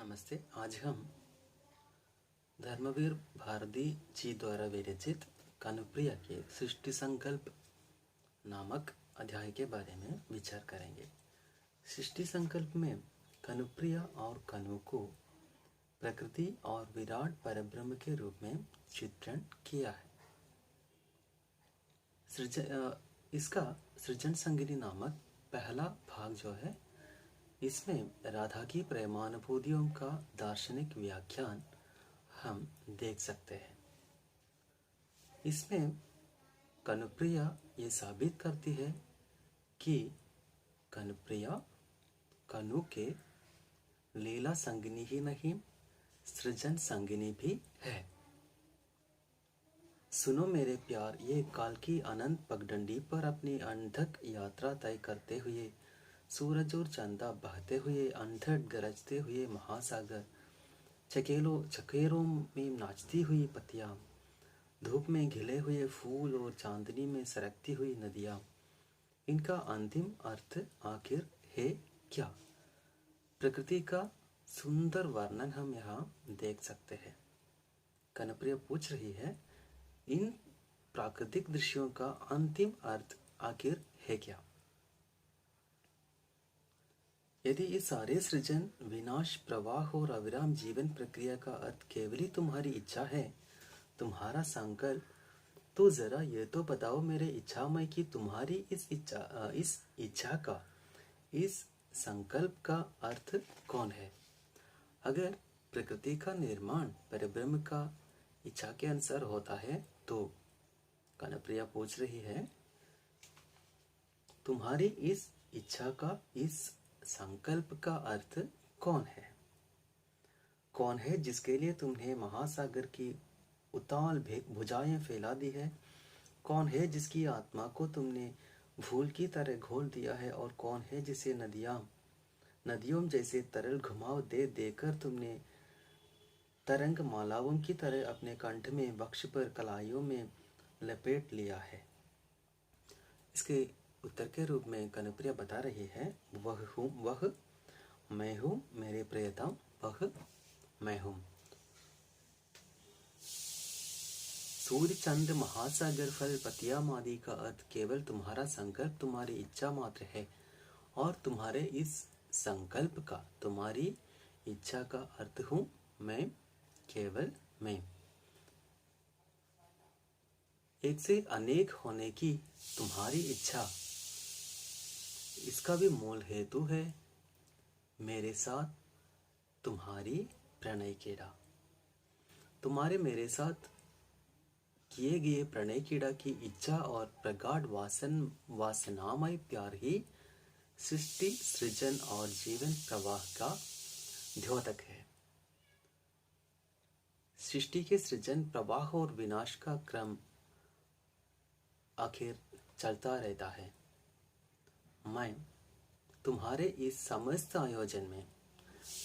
नमस्ते। आज हम धर्मवीर भारती जी द्वारा विरचित कनुप्रिया के सृष्टि संकल्प नामक अध्याय के बारे में विचार करेंगे। सृष्टि संकल्प में कनुप्रिया और कनु को प्रकृति और विराट परब्रह्म के रूप में चित्रण किया है। इसका सृजन संगिनी नामक पहला भाग जो है, इसमें राधा की प्रेमानुभूतियों का दार्शनिक व्याख्यान हम देख सकते हैं। इसमें कनुप्रिया ये साबित करती है कि कनुप्रिया कनु के लीला संगिनी ही नहीं, सृजन संगिनी भी है। सुनो मेरे प्यार, ये काल की अनंत पगडंडी पर अपनी अनथक यात्रा तय करते हुए सूरज और चंदा बहते हुए अंधड़ गरजते हुए महासागर, चकेरों में नाचती हुई पतियां, धूप में घिले हुए फूल और चांदनी में सरकती हुई नदियां, इनका अंतिम अर्थ आखिर है क्या? प्रकृति का सुंदर वर्णन हम यहाँ देख सकते हैं। कनुप्रिया पूछ रही है, इन प्राकृतिक दृश्यों का अंतिम अर्थ आखिर है क्या? यदि ये सारे सृजन, विनाश, प्रवाह और अविराम जीवन प्रक्रिया का अर्थ केवल ही तुम्हारी इच्छा है, तुम्हारा संकल्प, तो जरा ये तो बताओ मेरे इच्छामय कि तुम्हारी इस इच्छा का, इस संकल्प का अर्थ कौन है? अगर प्रकृति का निर्माण परब्रह्म का इच्छा के अनुसार होता है, तो कनुप्रिया पूछ रही है, तुम्हारी इस इच्छा का, इस संकल्प का अर्थ कौन है? कौन है जिसके लिए तुमने महासागर की उताल भुजाएं फैला दी है? कौन है जिसकी आत्मा को तुमने भूल की तरह घोल दिया है? और कौन है जिसे नदियों जैसे तरल घुमाव दे देकर तुमने तरंग मालाओं की तरह अपने कंठ में, वक्ष पर, कलाइयों में लपेट लिया है? इसके उत्तर के रूप में कनुप्रिया बता रही है, वह मैं हूँ मेरे प्रियतम, वह मैं हूँ। सूर्य, चंद्र, महासागर, फल, पतियाम आदि का अर्थ केवल तुम्हारा संकल्प, तुम्हारी इच्छा मात्र है। और तुम्हारे इस संकल्प का, तुम्हारी इच्छा का अर्थ हूँ मैं, केवल मैं। एक से अनेक होने की तुम्हारी इच्छा, इसका भी मूल हेतु है मेरे साथ तुम्हारी प्रणय क्रीड़ा। तुम्हारे मेरे साथ किए गए प्रणय क्रीड़ा की इच्छा और प्रगाढ़ वासनामय प्यार ही सृष्टि, सृजन और जीवन प्रवाह का द्योतक है। सृष्टि के सृजन, प्रवाह और विनाश का क्रम आखिर चलता रहता है। मैं तुम्हारे इस समस्त आयोजन में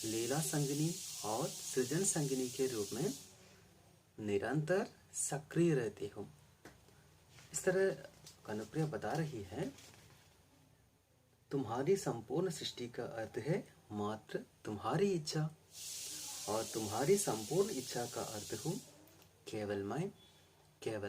लीला संगिनी और सृजन संगिनी के रूप में निरंतर सक्रिय रहती हूँ। इस तरह कनुप्रिया बता रही है, तुम्हारी संपूर्ण सृष्टि का अर्थ है मात्र तुम्हारी इच्छा, और तुम्हारी संपूर्ण इच्छा का अर्थ हूँ केवल मैं, केवल